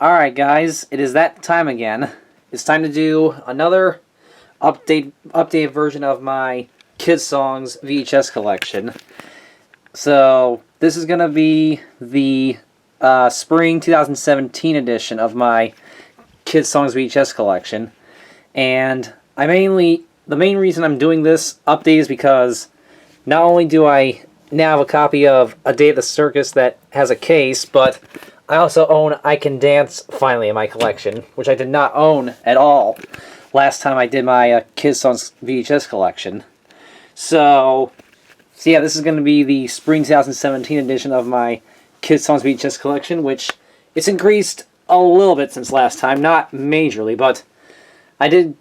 Alright guys, it is that time again. It's time to do another updated version of my Kidsongs VHS collection. So this is going to be the spring 2017 edition of my Kidsongs VHS collection. And the main reason I'm doing this update is because not only do I now have a copy of A Day at the Circus that has a case, but I also own I Can Dance finally in my collection, which I did not own at all last time I did my Kidsongs VHS collection. So yeah, this is going to be the spring 2017 edition of my Kidsongs VHS collection, which it's increased a little bit since last time, not majorly, but I did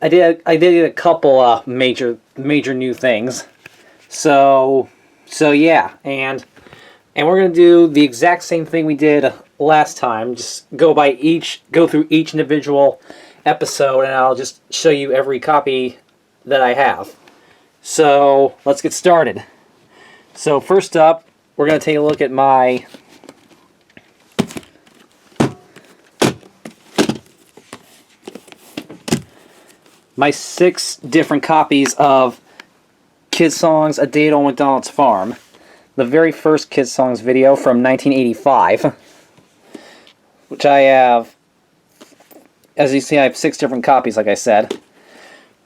a couple major new things. So yeah, and we're gonna do the exact same thing we did last time. Just go through each individual episode, and I'll just show you every copy that I have. So let's get started. So first up, we're gonna take a look at my six different copies of Kidsongs: A Day at Old MacDonald's Farm. The very first Kidsongs video from 1985, which I have, as you see, I have 6 different copies, like I said.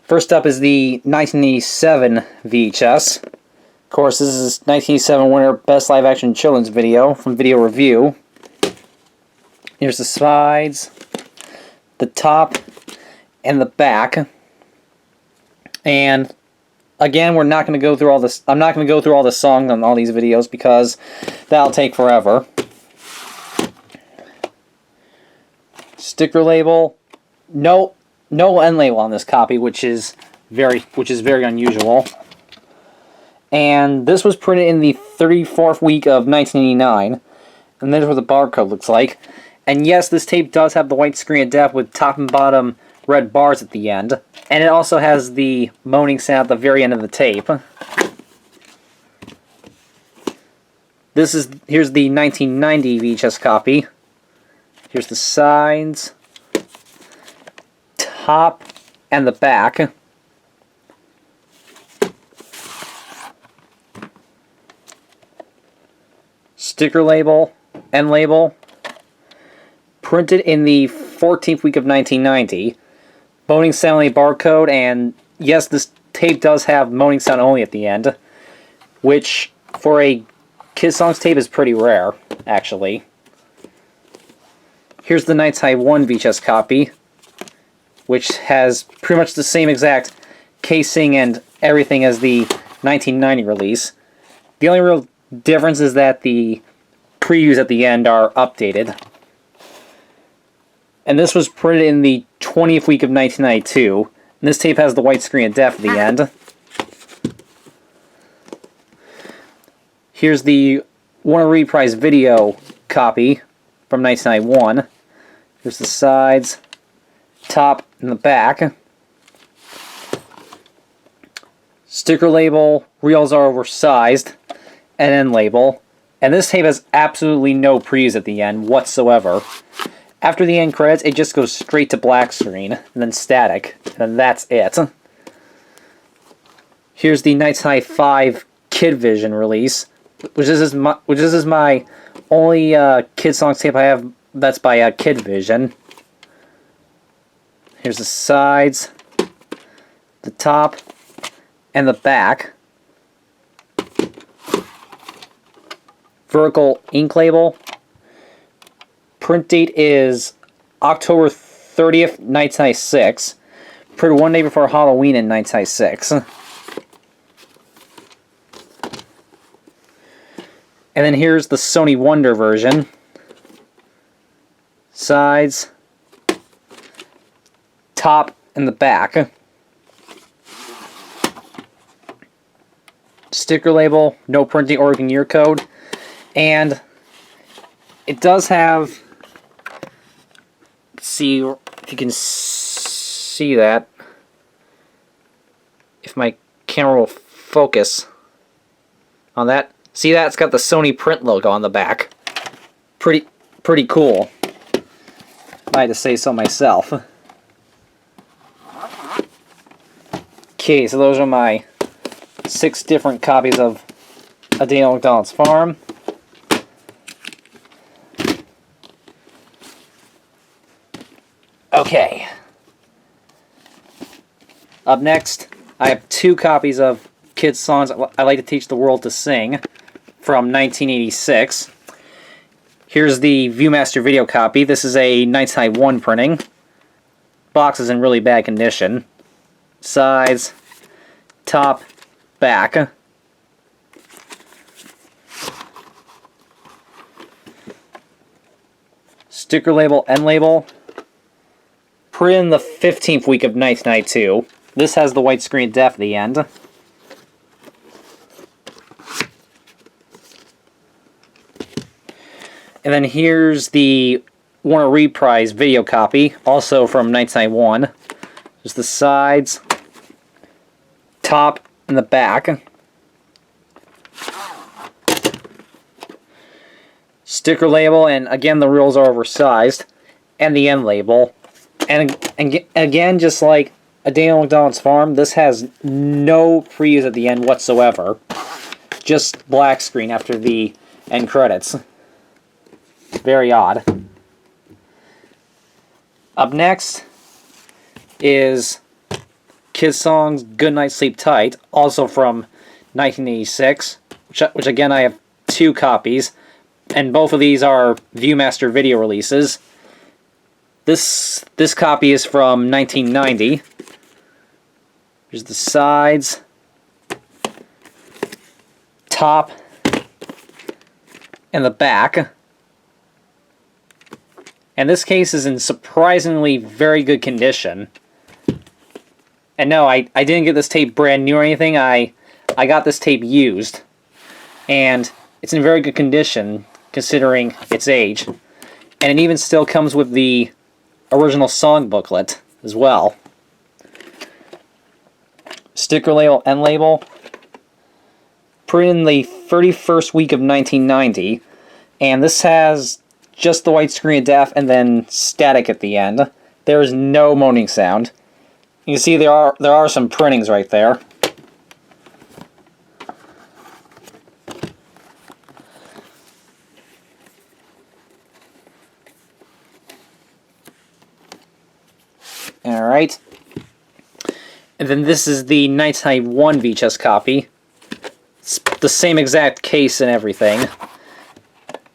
First up is the 1987 VHS. Of course, this is 1987 winner Best Live Action Children's Video from Video Review. Here's the sides, the top, and the back. And again, we're not going to go through all this. I'm not going to go through all the songs on all these videos because that'll take forever. Sticker label, no end label on this copy, which is very unusual. And this was printed in the 34th week of 1989, and there's what the barcode looks like. And yes, this tape does have the white screen of death with top and bottom red bars at the end, and it also has the moaning sound at the very end of the tape. Here's the 1990 VHS copy. Here's the sides, top, and the back. Sticker label, end label, printed in the 14th week of 1990. Moaning sound only barcode, and yes, this tape does have moaning sound only at the end, which for a Kidsongs tape is pretty rare, actually. Here's the Nights High 1 VHS copy, which has pretty much the same exact casing and everything as the 1990 release. The only real difference is that the previews at the end are updated. And this was printed in the 20th week of 1992. And this tape has the white screen of death at the end. Here's the Warner Reprise video copy from 1991. Here's the sides, top, and the back. Sticker label, reels are oversized, and end label. And this tape has absolutely no previews at the end whatsoever. After the end credits, it just goes straight to black screen, and then static, and then that's it. Here's the Nights High 5 Kid Vision release, which is my only Kidsongs tape I have that's by Kid Vision. Here's the sides, the top, and the back. Vertical ink label. Print date is October 30th, 1996. Printed one day before Halloween in 1996. And then here's the Sony Wonder version. Sides, top, and the back. Sticker label, no printing or even year code. And it does have, see if you can see that, if my camera will focus on that. See that? It's got the Sony print logo on the back. Pretty cool. I had to say so myself. Okay, so those are my 6 different copies of A Day on McDonald's Farm. Okay. Up next, I have 2 copies of Kidsongs I Like to Teach the World to Sing from 1986. Here's the Viewmaster video copy. This is a 1991 printing. Box is in really bad condition. Sides, top, back. Sticker label, end label. Printed in the 15th week of 1992. This has the widescreen def at the end. And then here's the Warner Reprise video copy, also from 1991. There's the sides, top, and the back. Sticker label, and again the reels are oversized, and the end label. And again, just like A Day on McDonald's Farm, this has no previews at the end whatsoever. Just black screen after the end credits. Very odd. Up next is Kidsongs Good Night Sleep Tight, also from 1986, which again I have 2 copies, and both of these are Viewmaster video releases. This copy is from 1990. Here's the sides, top, and the back. And this case is in surprisingly very good condition. And no, I didn't get this tape brand new or anything. I got this tape used. And it's in very good condition, considering its age. And it even still comes with the original song booklet as well. Sticker label, end label. Printed in the 31st week of 1990. And this has just the widescreen def and then static at the end. There is no moaning sound. You can see there are some printings right there. Alright. And then this is the 1991 VHS copy. It's the same exact case and everything.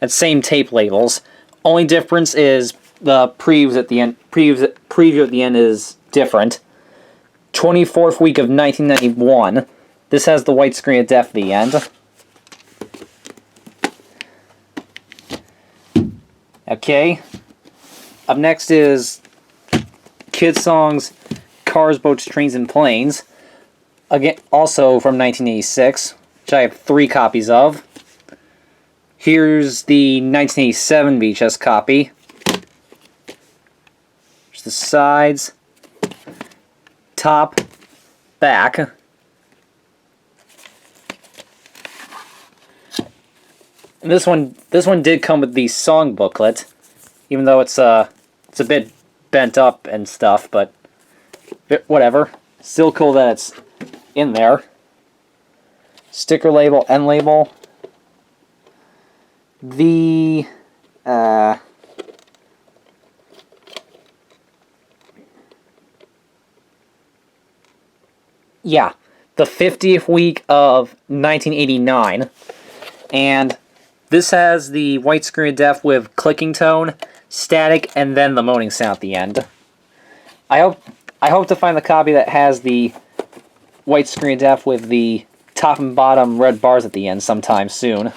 And same tape labels. Only difference is the previews at the end. Preview at the end is different. 24th week of 1991. This has the widescreen def at the end. Okay. Up next is Kidsongs Cars, Boats, Trains, and Planes. Again, also from 1986, which I have 3 copies of. Here's the 1987 VHS copy. There's the sides, top, back. And this one did come with the song booklet, even though it's a bit bent up and stuff, but whatever. Still cool that it's in there. Sticker label, end label. The yeah, the 50th week of 1989, and this has the widescreen def with clicking tone, static, and then the moaning sound at the end. I hope to find the copy that has the widescreen def with the top and bottom red bars at the end sometime soon.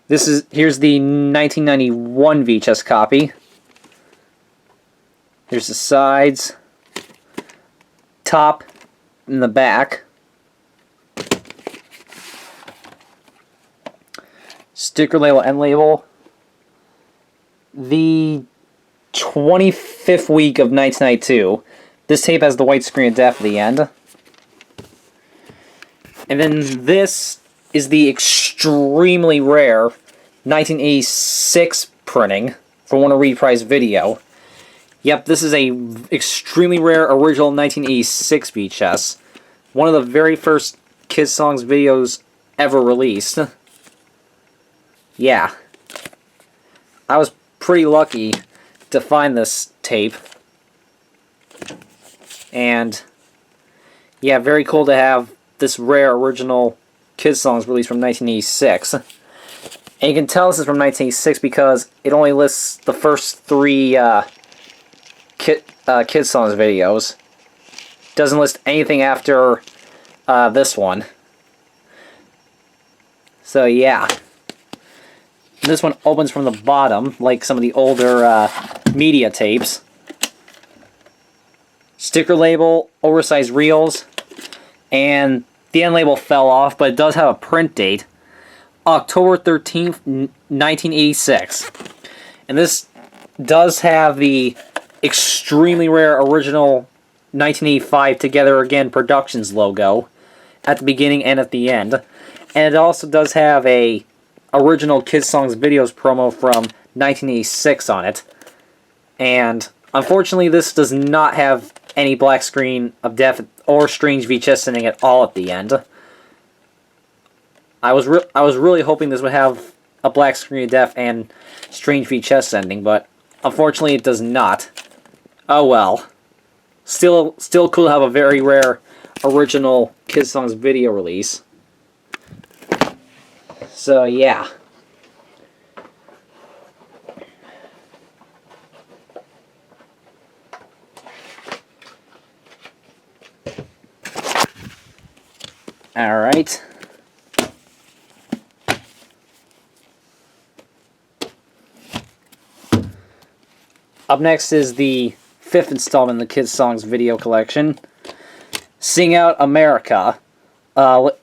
Here's the 1991 VHS copy. Here's the sides, top, and the back. Sticker label, end label. The 25th week of 1992. This tape has the widescreen def at the end. And then this is the extremely rare 1986 printing for One Reprise video. Yep, this is a extremely rare original 1986 VHS. One of the very first Kidsongs videos ever released. Yeah. I was pretty lucky to find this tape. And yeah, very cool to have this rare original Kidsongs released from 1986. And you can tell this is from 1986 because it only lists the first 3 Kidsongs videos. Doesn't list anything after this one. So yeah. This one opens from the bottom, like some of the older media tapes. Sticker label, oversized reels, and the end label fell off, but it does have a print date. October 13th, 1986. And this does have the extremely rare original 1985 Together Again Productions logo at the beginning and at the end. And it also does have a original Kidsongs videos promo from 1986 on it. And unfortunately this does not have any black screen of death or strange VHS sending at all at the end. I was really hoping this would have a black screen of death and strange VHS ending, but unfortunately it does not. Oh well. Still cool to have a very rare original Kidsongs video release. So yeah. Alright. Up next is the 5th installment in the Kidsongs video collection, Sing Out America, also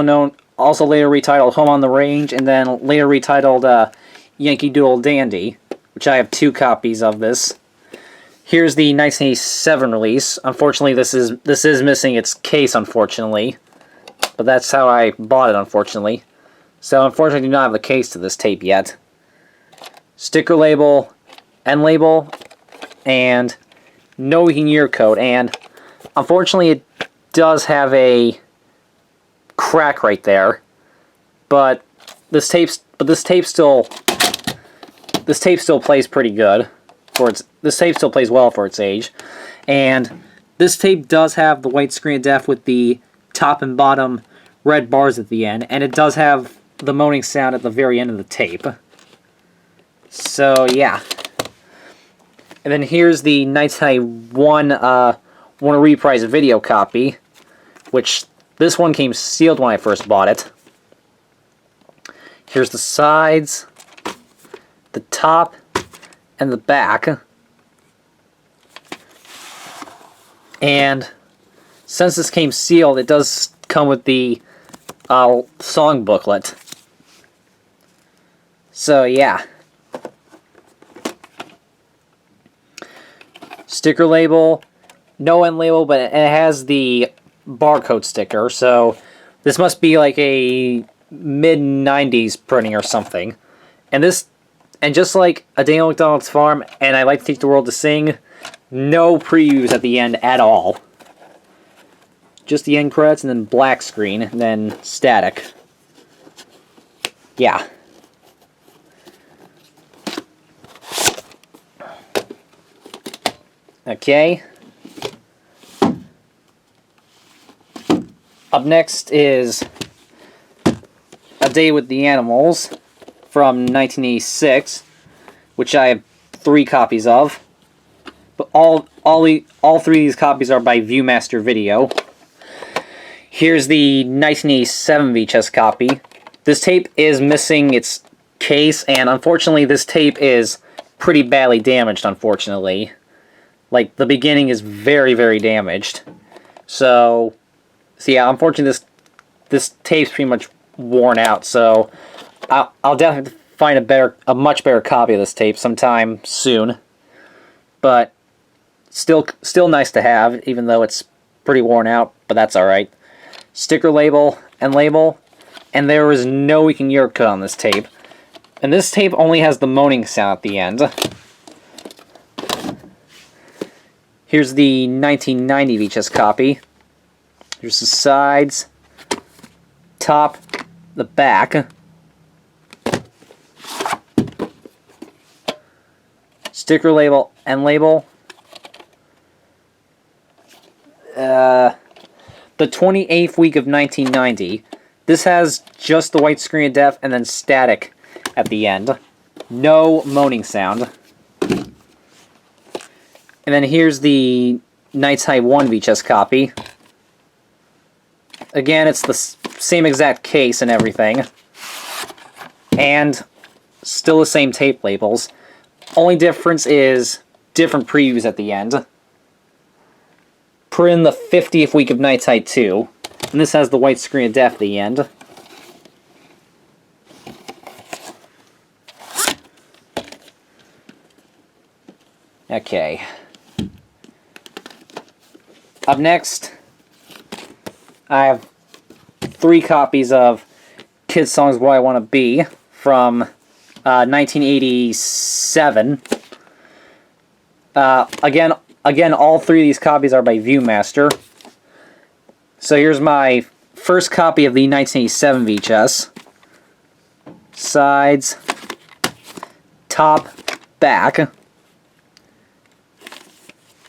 later retitled Home on the Range, and then later retitled Yankee Doodle Dandy, which I have 2 copies of this. Here's the 1987 release. Unfortunately, this is missing its case, unfortunately, but that's how I bought it, unfortunately. So, unfortunately, I do not have the case to this tape yet. Sticker label, end label, and no year code, and unfortunately it does have a crack right there, but this tape still plays pretty good for its well for its age. And this tape does have the white screen of death with the top and bottom red bars at the end, and it does have the moaning sound at the very end of the tape. So yeah. And then here's the 1991 One Reprise video copy, which this one came sealed when I first bought it. Here's the sides, the top, and the back. And since this came sealed, it does come with the song booklet. So yeah. Sticker label, no end label, but it has the barcode sticker, so this must be like a mid-90s printing or something. And just like A Day on McDonald's Farm and I Like to Teach the World to Sing, no previews at the end at all. Just the end credits and then black screen and then static. Yeah. Okay. Up next is A Day with the Animals from 1986, which I have 3 copies of. But all 3 of these copies are by Viewmaster Video. Here's the 1987 VHS copy. This tape is missing its case, and unfortunately this tape is pretty badly damaged, unfortunately. Like, the beginning is very, very damaged. So yeah, unfortunately this tape's pretty much worn out, so I'll definitely find a much better copy of this tape sometime soon. But still nice to have, even though it's pretty worn out, but that's alright. Sticker label, and there is no year code on this tape. And this tape only has the moaning sound at the end. Here's the 1990 VHS copy. Here's the sides, top, the back. Sticker label, end label. The 28th week of 1990. This has just the white screen of death and then static at the end. No moaning sound. And then here's the Nights High 1 VHS copy. Again, it's the same exact case and everything. And still the same tape labels. Only difference is different previews at the end. Put in the 50th week of Nights High 2. And this has the white screen of death at the end. Okay. Up next, I have 3 copies of Kidsongs What I Want to Be from 1987. Again, all 3 of these copies are by Viewmaster. So here's my first copy of the 1987 VHS. Sides, top, back.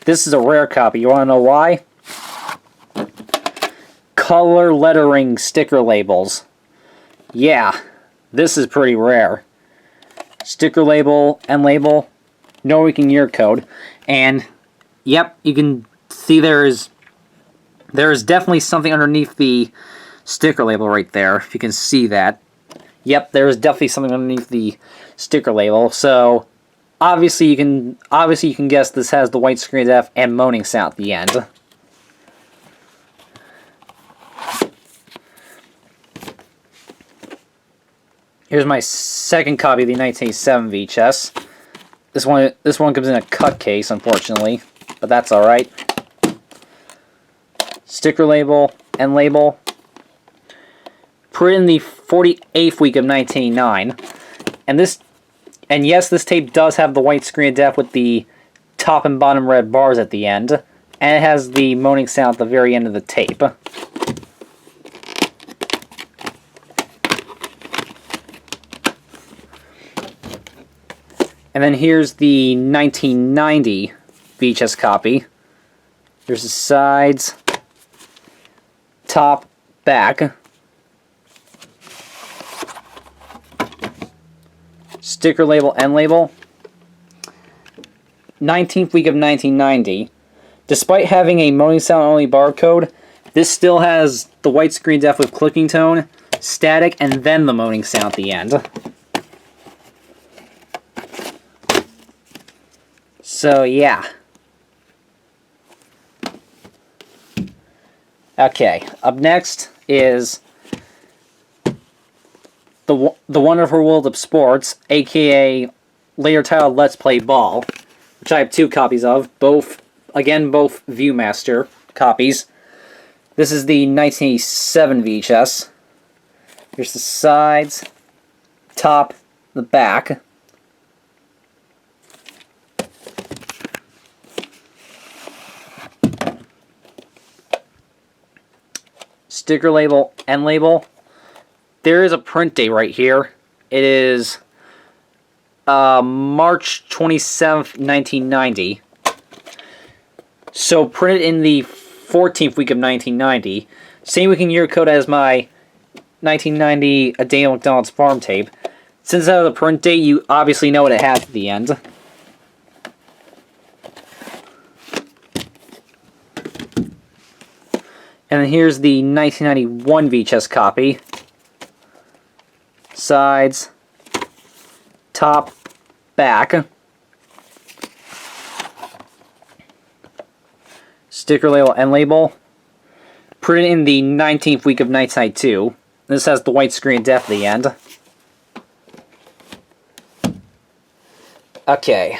This is a rare copy. You want to know why? Color lettering sticker labels. Yeah, this is pretty rare. Sticker label, end label, no leaking year code. And, yep, you can see there is definitely something underneath the sticker label right there, if you can see that. Yep, there is definitely something underneath the sticker label. So obviously you can guess this has the white screen of death and moaning sound at the end. Here's my second copy of the 1987 VHS. This one comes in a cut case, unfortunately, but that's all right. Sticker label, end label. Put in the 48th week of 1989. And yes, this tape does have the white screen of death with the top and bottom red bars at the end. And it has the moaning sound at the very end of the tape. And then here's the 1990 VHS copy. Here's the sides, top, back. Sticker label, end label. 19th week of 1990. Despite having a moaning sound only barcode, this still has the white screen death with clicking tone, static, and then the moaning sound at the end. So yeah. Okay, up next is the Wonderful World of Sports, aka later titled Let's Play Ball, which I have 2 copies of, both Viewmaster copies. This is the 1987 VHS. Here's the sides, top, the back. Sticker label, end label. There is a print date right here. It is March 27th, 1990. So printed in the 14th week of 1990. Same week and year code as my 1990 A Day on McDonald's Farm tape. Since I have the print date, you obviously know what it has at the end. And then here's the 1991 VHS copy. Sides, top, back. Sticker label, end label. Printed in the 19th week of Nights High 2. This has the white screen of death at the end. Okay.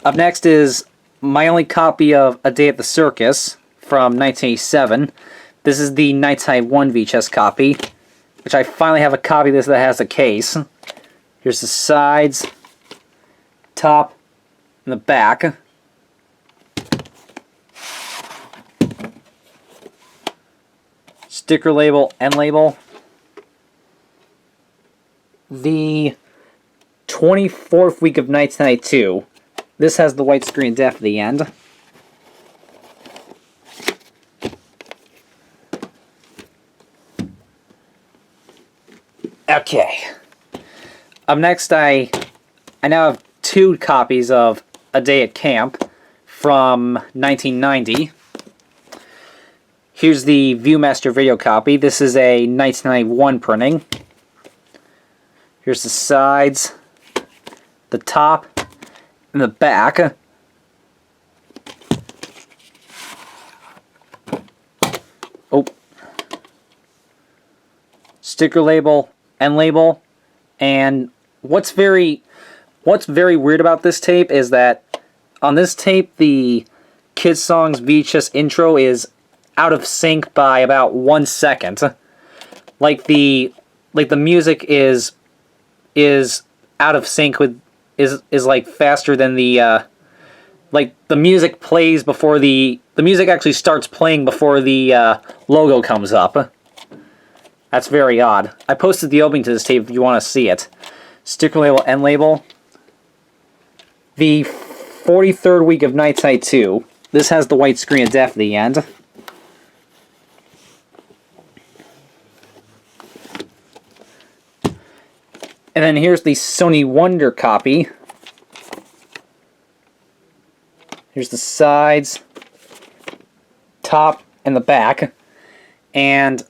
Up next is my only copy of A Day at the Circus from 1987. This is the Nights High 1 VHS copy, which I finally have a copy of this that has a case. Here's the sides, top, and the back. Sticker label, end label. The 24th week of 1992. This has the widescreen def at the end. Okay. Up next, I now have 2 copies of A Day at Camp from 1990. Here's the Viewmaster video copy. This is a 1991 printing. Here's the sides, the top, and the back. Oh. Sticker label, end label, and what's very weird about this tape is that on this tape the Kidsongs VHS intro is out of sync by about 1 second. Like the music is out of sync with is like faster than the like the music plays before the music actually starts playing before the logo comes up. That's very odd. I posted the opening to this tape if you want to see it. Sticker label, end label. The 43rd week of 1992. This has the white screen of death at the end. And then here's the Sony Wonder copy. Here's the sides, top, and the back. And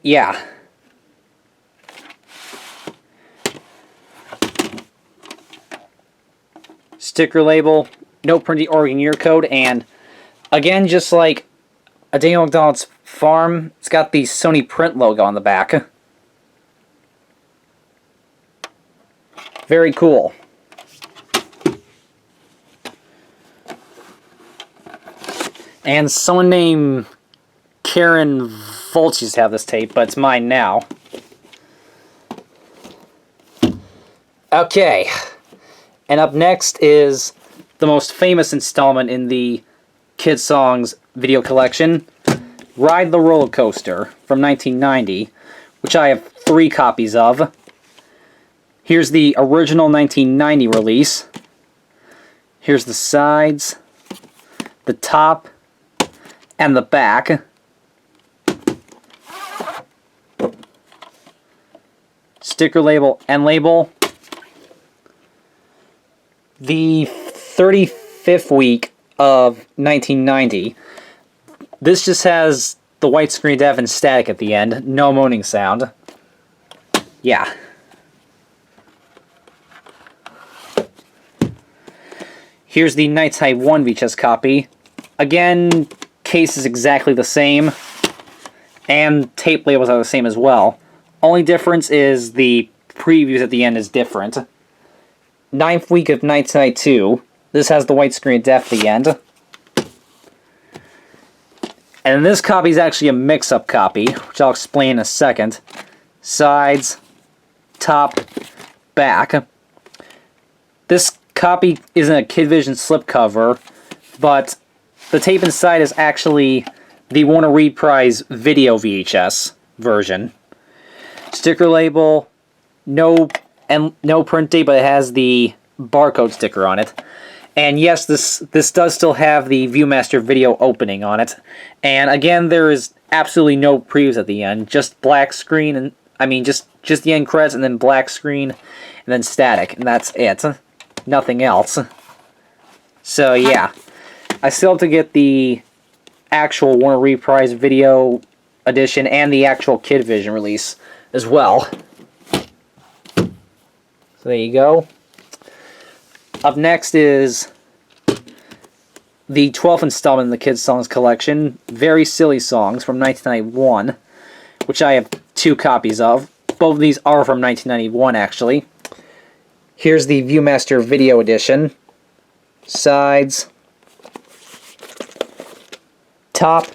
yeah. Sticker label, no printing Oregon year code, and again, just like a Daniel McDonald's farm, it's got the Sony print logo on the back. Very cool. And someone named Karen Volch used to have this tape, but it's mine now. Okay. And up next is the most famous installment in the Kidsongs video collection, Ride the Roller Coaster from 1990, which I have 3 copies of. Here's the original 1990 release. Here's the sides, the top, and the back. Sticker label, end label. The 35th week of 1990. This just has the white screen def and static at the end. No moaning sound. Yeah. Here's the 1991 VHS copy. Again, case is exactly the same. And tape labels are the same as well. Only difference is the previews at the end is different. 9th week of 1992. This has the white screen def at the end. And this copy is actually a mix-up copy, which I'll explain in a second. Sides, top, back. This copy isn't a Kidvision slipcover, but the tape inside is actually the Warner Reprise video VHS version. Sticker label, no print date, but it has the barcode sticker on it. And yes, this does still have the Viewmaster video opening on it. And again, there is absolutely no previews at the end, just black screen, and I mean just the end credits, and then black screen, and then static, and that's it. Nothing else. So yeah, I still have to get the actual Warner Reprise video edition and the actual Kidvision release as well. So there you go. Up next is the 12th installment in the Kidsongs collection, Very Silly Songs from 1991, which I have 2 copies of. Both of these are from 1991, actually. Here's the Viewmaster video edition. Sides, top,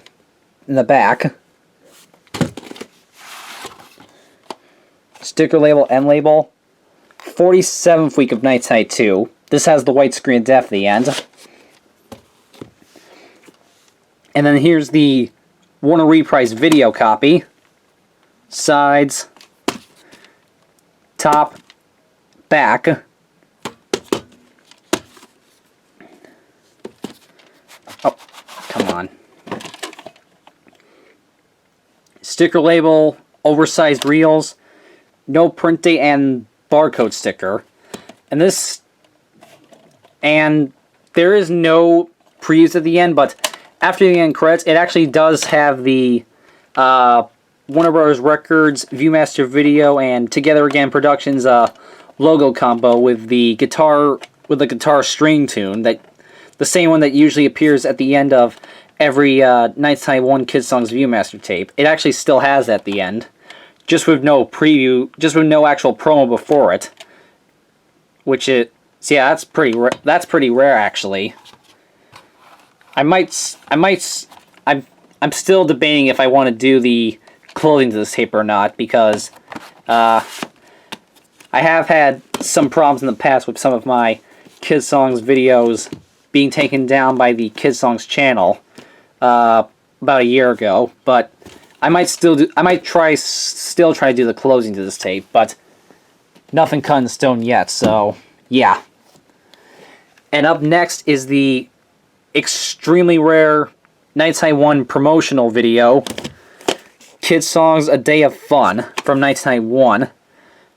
and the back. Sticker label, end label. 47th week of Night Night 2. This has the white screen of death at the end. And then here's the Warner Reprise video copy. Sides, top, back. Oh, come on. Sticker label, oversized reels, no print date, and barcode sticker. And there is no previews at the end, but after the end credits, it actually does have the Warner Bros. Records, Viewmaster Video, and Together Again Productions logo combo with the guitar string tune, that the same one that usually appears at the end of every Night Night 1 Kidsongs Viewmaster tape. It actually still has at the end, just with no preview, just with no actual promo before it. That's pretty rare actually. I'm still debating if I want to do the clothing to this tape or not, because I have had some problems in the past with some of my Kidsongs videos being taken down by the Kidsongs channel about a year ago. But I might still try to do the closing to this tape, but nothing cut in stone yet. So yeah. And up next is the extremely rare Night Night 1 promotional video, Kidsongs A Day of Fun from Night Night 1.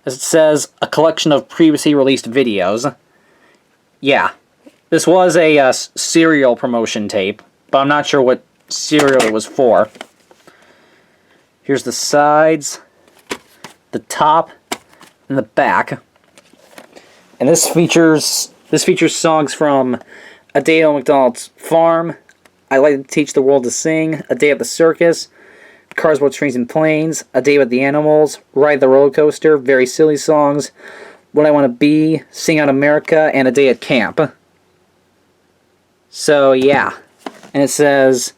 As it says, a collection of previously released videos. Yeah, this was a cereal promotion tape, but I'm not sure what cereal it was for. Here's the sides, the top, and the back. And this features songs from A Day on McDonald's Farm, I Like to Teach the World to Sing, A Day at the Circus, Cars, Boats, Trains, and Planes, A Day with the Animals, Ride the Roller Coaster, Very Silly Songs, What I Want to Be, Sing Out America, and A Day at Camp. So yeah, and it says,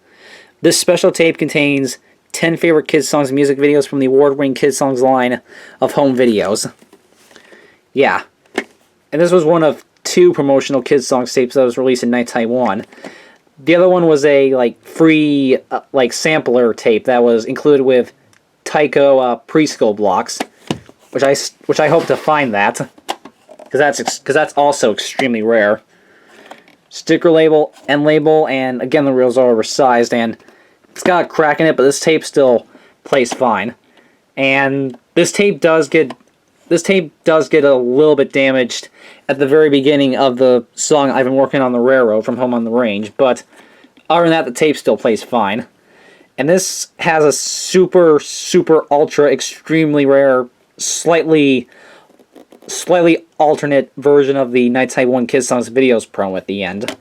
this special tape contains 10 favorite Kidsongs music videos from the award-winning Kidsongs line of home videos. Yeah, and this was one of 2 promotional Kidsongs tapes that was released in Night Night 1. The other one was a free sampler tape that was included with Tyco preschool blocks, which I hope to find that, because that's also extremely rare. Sticker label, end label, and again the reels are oversized, and it's got a crack in it, but this tape still plays fine. And this tape does get a little bit damaged at the very beginning of the song I've Been Working on the Railroad from Home on the Range, but other than that, the tape still plays fine. And this has a super, super, ultra, extremely rare, slightly alternate version of the Night Night 1 Kidsongs videos promo at the end,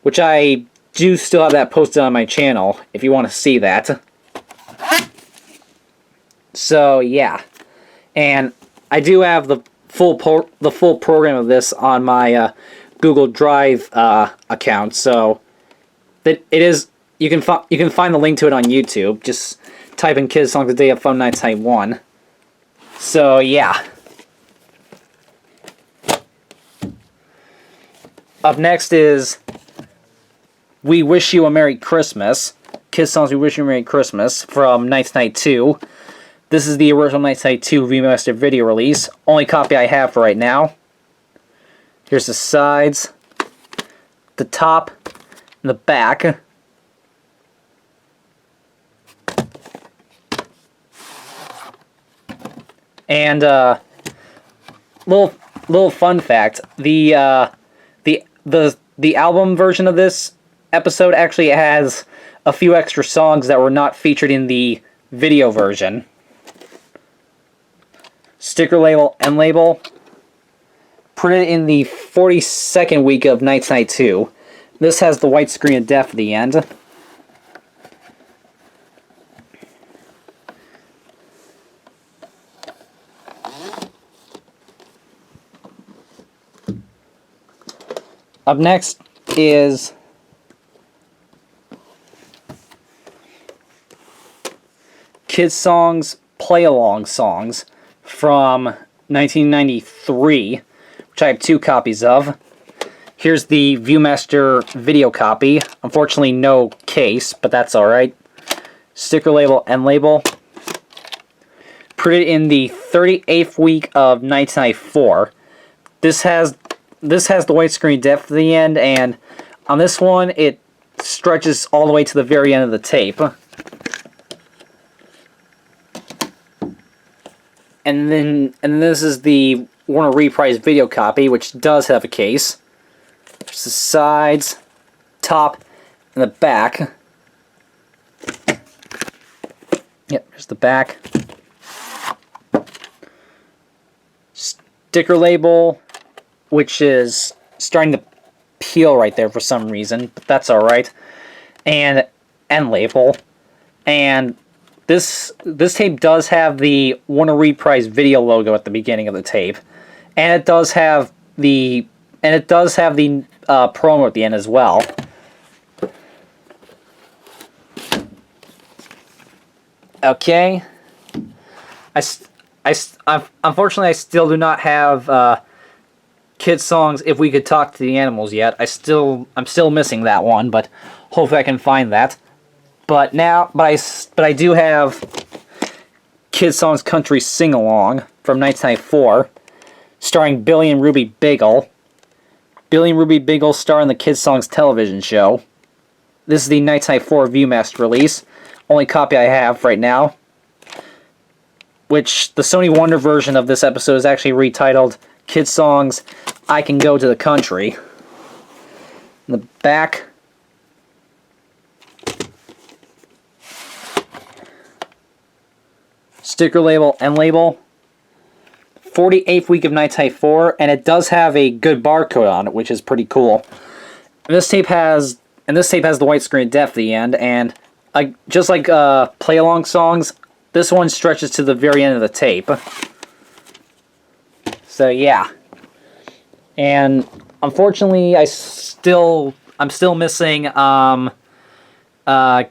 which I do still have that posted on my channel if you want to see that. So yeah, and I do have the full program of this on my Google Drive account, so that it is. You can find the link to it on YouTube. Just type in Kidsongs A Day of Fun Night Night 1. So yeah. Up next is We Wish You a Merry Christmas. Kidsongs We Wish You a Merry Christmas from Night Night 2. This is the original Night Night 2 remastered video release. Only copy I have for right now. Here's the sides, the top, and the back. And little fun fact: the album version of this episode actually has a few extra songs that were not featured in the video version. Sticker label, end label. Printed in the 42nd week of Night Night 2. This has the white screen of death at the end. Up next is Kidsongs Play Along Songs from 1993, which I have 2 copies of. Here's the Viewmaster video copy. Unfortunately, no case, but that's alright. Sticker label, end label. Printed in the 38th week of 1994. This has the widescreen depth at the end, and on this one, it stretches all the way to the very end of the tape. And then this is the Warner Reprise video copy, which does have a case. There's the sides, top, and the back. Yep, here's the back. Sticker label, which is starting to peel right there for some reason, but that's alright. And end label. And this tape does have the Warner Reprise video logo at the beginning of the tape, and it does have the promo at the end as well. Okay, unfortunately, I still do not have Kidsongs If We Could Talk to the Animals yet. I'm still missing that one, but hopefully I can find that. But I do have Kidsongs Country Sing Along from 1994, starring Billy and Ruby Bagel. Billy and Ruby Bagel star in the Kidsongs television show. This is the 1994 Viewmaster release. Only copy I have right now. Which the Sony Wonder version of this episode is actually retitled Kidsongs I Can Go to the Country. In the back, sticker label, end label. 48th week of 1994, and it does have a good barcode on it, which is pretty cool. And this tape has the widescreen depth at the end, and just like play along songs, this one stretches to the very end of the tape. So yeah, and unfortunately, I'm still missing Kidsongs,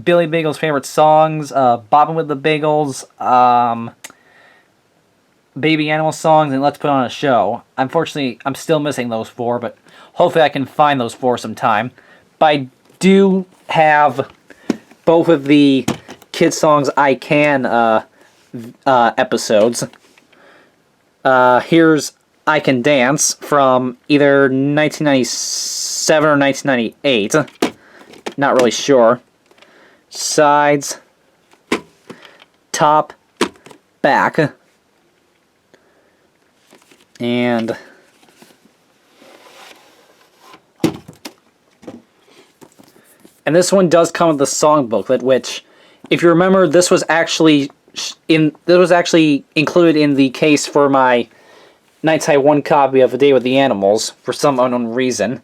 Billy Bagel's favorite songs, Bobbin' with the Bagels, Baby Animal songs, and Let's Put On a Show. Unfortunately, I'm still missing those 4, but hopefully I can find those 4 sometime. But I do have both of the Kidsongs I Can episodes. Here's I Can Dance from either 1997 or 1998. Not really sure. Sides, top, back, and this one does come with the song booklet, which, if you remember, this was actually included in the case for my 1991 copy of A Day with the Animals for some unknown reason,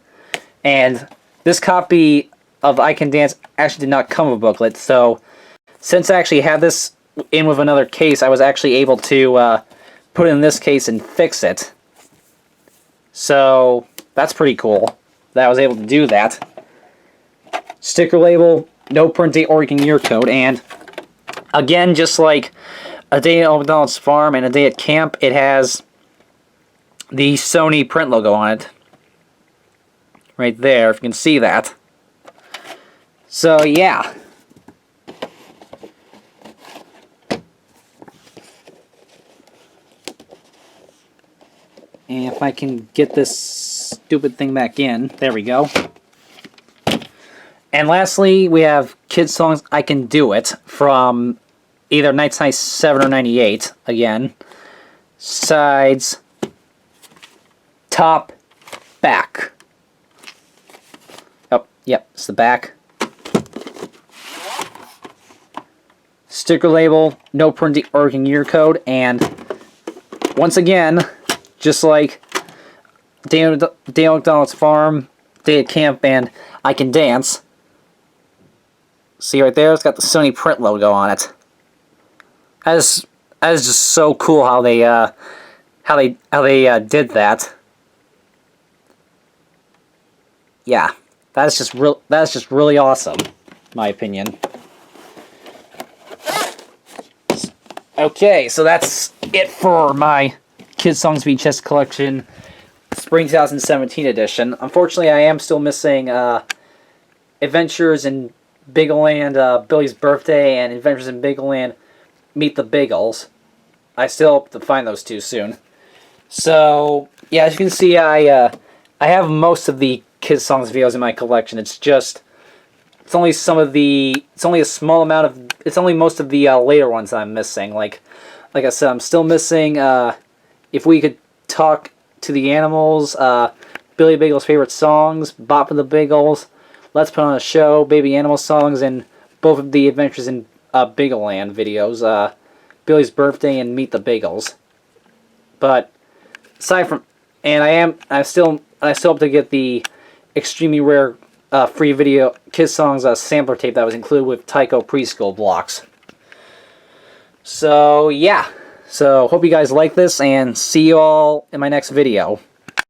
and this copy of I Can Dance actually did not come with a booklet, so since I actually had this in with another case, I was actually able to put it in this case and fix it. So that's pretty cool that I was able to do that. Sticker label, no print date or year code, and again, just like A Day at McDonald's Farm and A Day at Camp, it has the Sony print logo on it. Right there, if you can see that. So, yeah. And if I can get this stupid thing back in, there we go. And lastly, we have Kidsongs I Can Do It from either 1997 or 98, again. Sides, top, back. Oh, yep, it's the back. Sticker label, no printing or year code, and once again, just like Dale McDonald's Farm, Day at Camp, and I Can Dance. See right there, it's got the Sony print logo on it. That is just so cool how they did that. Yeah, that's just really awesome, in my opinion. Okay, so that's it for my Kidsongs VHS collection, Spring 2017 edition. Unfortunately, I am still missing Adventures in Biggleland, Billy's Birthday, and Adventures in Biggleland, Meet the Biggles. I still hope to find those two soon. So, yeah, as you can see, I have most of the Kidsongs videos in my collection. It's only a small amount of, it's only most of the later ones that I'm missing. Like I said, I'm still missing, If We Could Talk to the Animals, Billy Biggles' Favorite Songs, Bop of the Biggles, Let's Put on a Show, Baby Animal Songs, and both of the Adventures in Biggleland videos, Billy's Birthday and Meet the Biggles. But aside from, and I still hope to get the extremely rare free video Kidsongs sampler tape that was included with Tycho preschool blocks. So yeah, so hope you guys like this, and see you all in my next video.